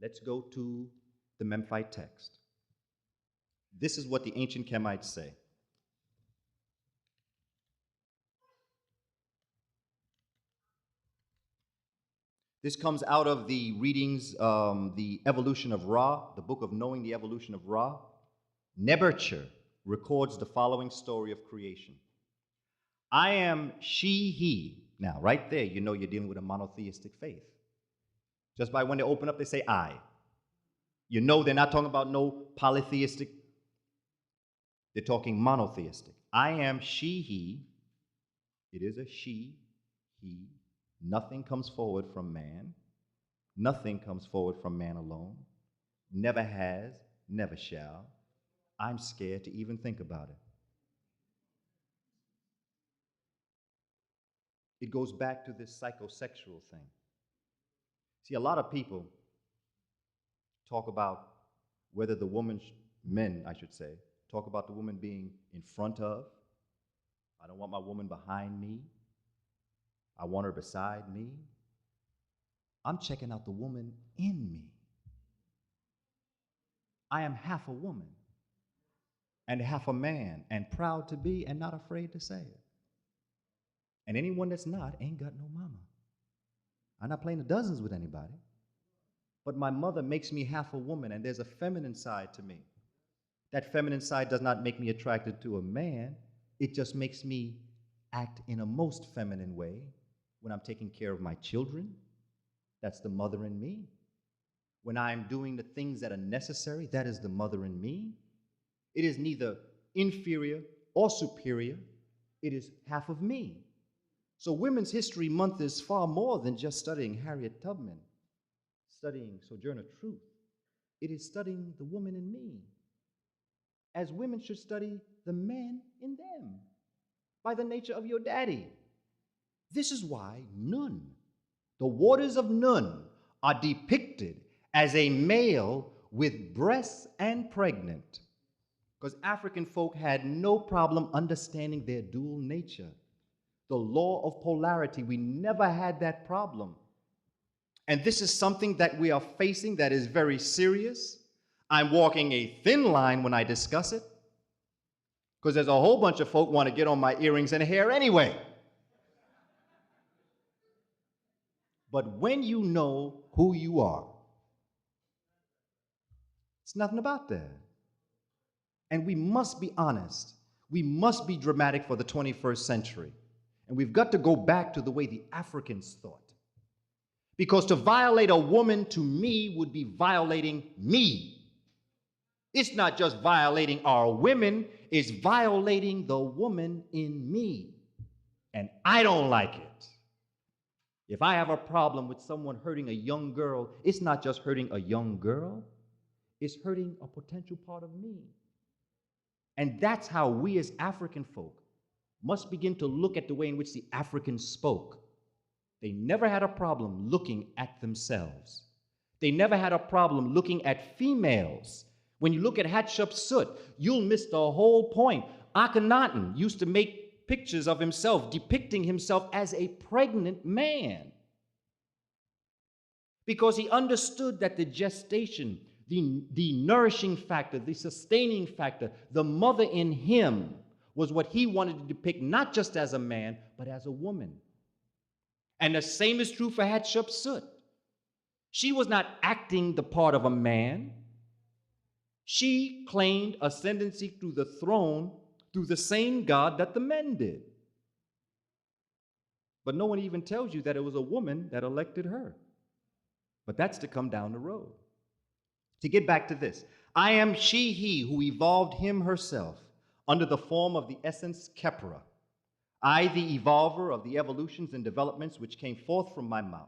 Let's go to the Memphite text. This is what the ancient Kemites say. This comes out of the readings, the evolution of Ra, the book of knowing the evolution of Ra. Nebercher records the following story of creation. I am she, he. Now, right there, you know you're dealing with a monotheistic faith. Just by when they open up, they say I. You know they're not talking about no polytheistic. They're talking monotheistic. I am she, he. It is a she, he. Nothing comes forward from man. Nothing comes forward from man alone. Never has, never shall. I'm scared to even think about it. It goes back to this psychosexual thing. See, a lot of people talk about whether the woman, men, I should say, talk about the woman being in front of. I don't want my woman behind me. I want her beside me. I'm checking out the woman in me. I am half a woman and half a man, and proud to be and not afraid to say it. And anyone that's not ain't got no mama. I'm not playing the dozens with anybody. But my mother makes me half a woman, and there's a feminine side to me. That feminine side does not make me attracted to a man. It just makes me act in a most feminine way when I'm taking care of my children. That's the mother in me. When I'm doing the things that are necessary, that is the mother in me. It is neither inferior or superior. It is half of me. So Women's History Month is far more than just studying Harriet Tubman, studying Sojourner Truth. It is studying the woman in me, as women should study the man in them, by the nature of your daddy. This is why Nun, the waters of Nun, are depicted as a male with breasts and pregnant, because African folk had no problem understanding their dual nature. The law of polarity, we never had that problem. And this is something that we are facing that is very serious. I'm walking a thin line when I discuss it, because there's a whole bunch of folk want to get on my earrings and hair anyway. But when you know who you are, it's nothing about that. And we must be honest. We must be dramatic for the 21st century. And we've got to go back to the way the Africans thought. Because to violate a woman, to me, would be violating me. It's not just violating our women, it's violating the woman in me. And I don't like it. If I have a problem with someone hurting a young girl, it's not just hurting a young girl, it's hurting a potential part of me. And that's how we as African folk must begin to look at the way in which the Africans spoke. They never had a problem looking at themselves. They never had a problem looking at females. When you look at Hatshepsut, you'll miss the whole point. Akhenaten used to make pictures of himself, depicting himself as a pregnant man, because he understood that the gestation, the nourishing factor, the sustaining factor, the mother in him was what he wanted to depict, not just as a man, but as a woman. And the same is true for Hatshepsut. She was not acting the part of a man. She claimed ascendancy through the throne through the same God that the men did. But no one even tells you that it was a woman that elected her. But that's to come down the road. To get back to this, I am she, he who evolved him herself under the form of the essence Kepra. I, the evolver of the evolutions and developments which came forth from my mouth.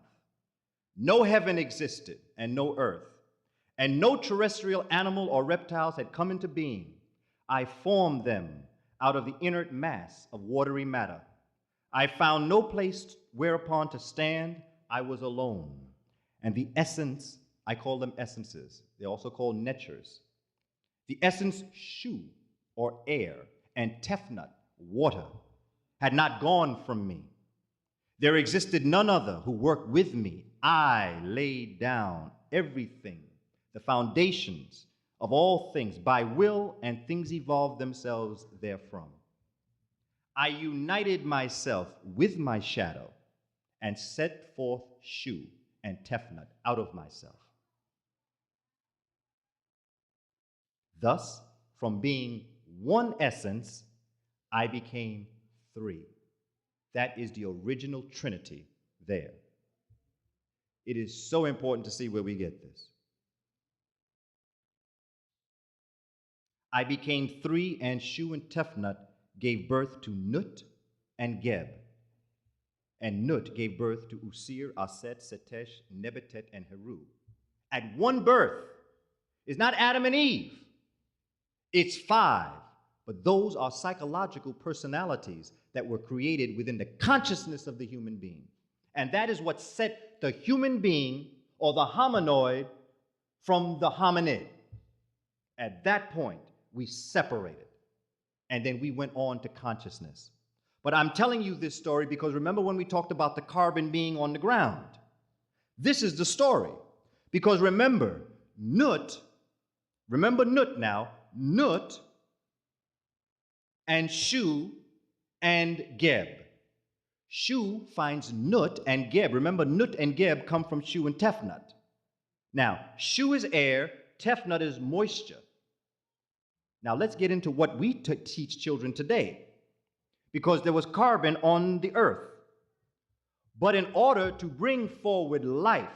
No heaven existed and no earth, and no terrestrial animal or reptiles had come into being. I formed them out of the inert mass of watery matter. I found no place whereupon to stand. I was alone. And the essence, I call them essences. They're also called netures. The essence shu, or air, and tefnut, water, had not gone from me. There existed none other who worked with me. I laid down everything, the foundations of all things, by will, and things evolved themselves therefrom. I united myself with my shadow and set forth Shu and Tefnut out of myself. Thus, from being one essence, I became three. That is the original Trinity there. It is so important to see where we get this. I became three, and Shu and Tefnut gave birth to Nut and Geb. And Nut gave birth to Usir, Aset, Setesh, Nebetet, and Heru. At one birth. It's not Adam and Eve. It's five. But those are psychological personalities that were created within the consciousness of the human being. And that is what set the human being, or the hominoid, from the hominid. At that point, we separated. And then we went on to consciousness. But I'm telling you this story because remember when we talked about the carbon being on the ground? This is the story. Because remember Nut now, Nut and Shu and Geb. Shu finds Nut and Geb. Remember, Nut and Geb come from Shu and Tefnut. Now, Shu is air, Tefnut is moisture. Now, let's get into what we teach children today. Because there was carbon on the earth. But in order to bring forward life,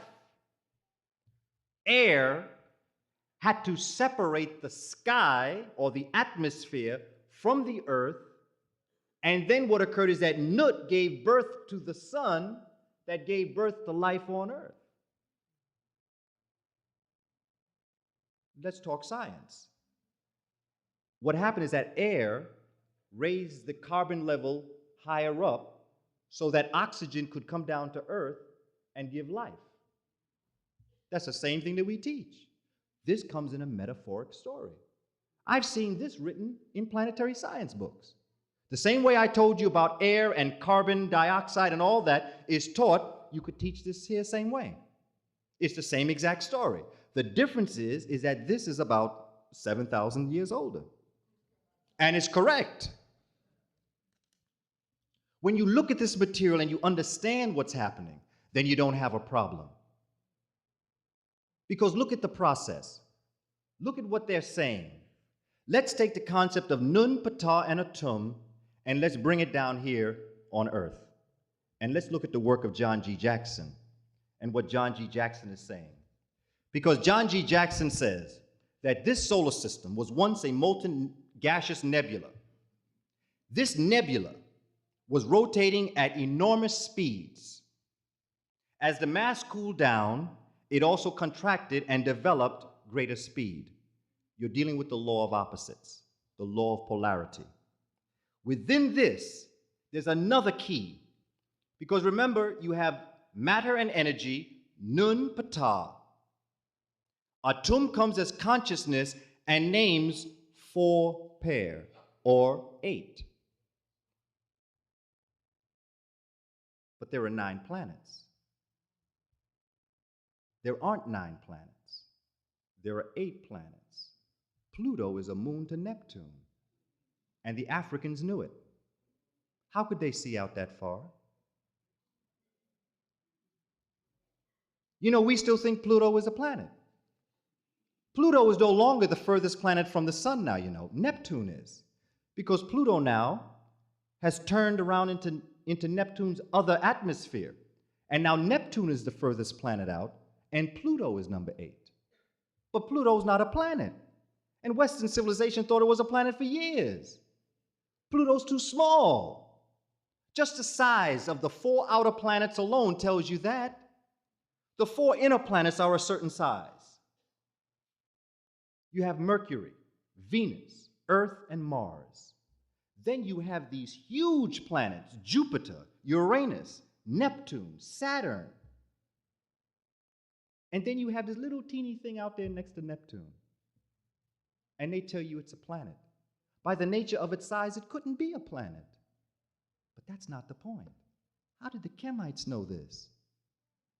air had to separate the sky or the atmosphere from the earth. And then what occurred is that Nut gave birth to the sun that gave birth to life on earth. Let's talk science. What happened is that air raised the carbon level higher up so that oxygen could come down to earth and give life. That's the same thing that we teach. This comes in a metaphoric story. I've seen this written in planetary science books. The same way I told you about air and carbon dioxide and all that is taught, you could teach this here same way. It's the same exact story. The difference is that this is about 7,000 years older. And it's correct. When you look at this material and you understand what's happening, then you don't have a problem. Because look at the process. Look at what they're saying. Let's take the concept of Nun, Ptah, and Atum, and let's bring it down here on Earth. And let's look at the work of John G. Jackson and what John G. Jackson is saying. Because John G. Jackson says that this solar system was once a molten gaseous nebula. This nebula was rotating at enormous speeds. As the mass cooled down, it also contracted and developed greater speed. You're dealing with the law of opposites, the law of polarity. Within this, there's another key. Because remember, you have matter and energy, Nun, Ptah. Atum comes as consciousness and names 4 pair, or 8. But there are 9 planets. There aren't 9 planets. There are 8 planets. Pluto is a moon to Neptune. And the Africans knew it. How could they see out that far? You know, we still think Pluto is a planet. Pluto is no longer the furthest planet from the sun now, you know. Neptune is. Because Pluto now has turned around into Neptune's other atmosphere. And now Neptune is the furthest planet out, and Pluto is number 8. But Pluto's not a planet. And Western civilization thought it was a planet for years. Pluto's too small. Just the size of the 4 outer planets alone tells you that. The 4 inner planets are a certain size. You have Mercury, Venus, Earth, and Mars. Then you have these huge planets, Jupiter, Uranus, Neptune, Saturn. And then you have this little teeny thing out there next to Neptune. And they tell you it's a planet. By the nature of its size, it couldn't be a planet. But that's not the point. How did the Kemites know this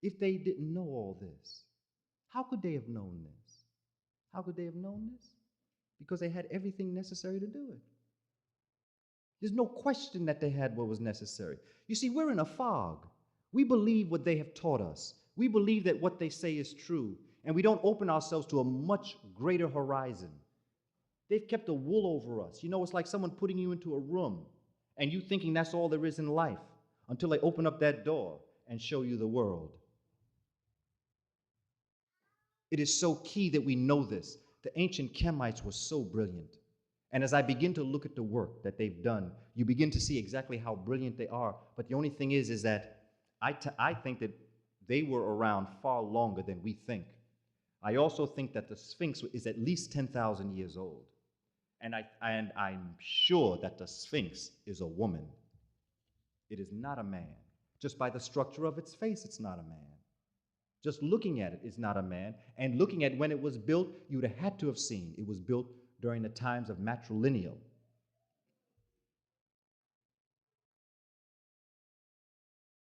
if they didn't know all this? How could they have known this? How could they have known this? Because they had everything necessary to do it. There's no question that they had what was necessary. You see, we're in a fog. We believe what they have taught us. We believe that what they say is true, and we don't open ourselves to a much greater horizon. They've kept a wool over us. You know, it's like someone putting you into a room and you thinking that's all there is in life until they open up that door and show you the world. It is so key that we know this. The ancient Kemites were so brilliant. And as I begin to look at the work that they've done, you begin to see exactly how brilliant they are. But the only thing is that I think that they were around far longer than we think. I also think that the Sphinx is at least 10,000 years old. And I'm sure that the Sphinx is a woman. It is not a man. Just by the structure of its face, it's not a man. Just looking at it is not a man. And looking at when it was built, you would have had to have seen it was built during the times of matrilineal.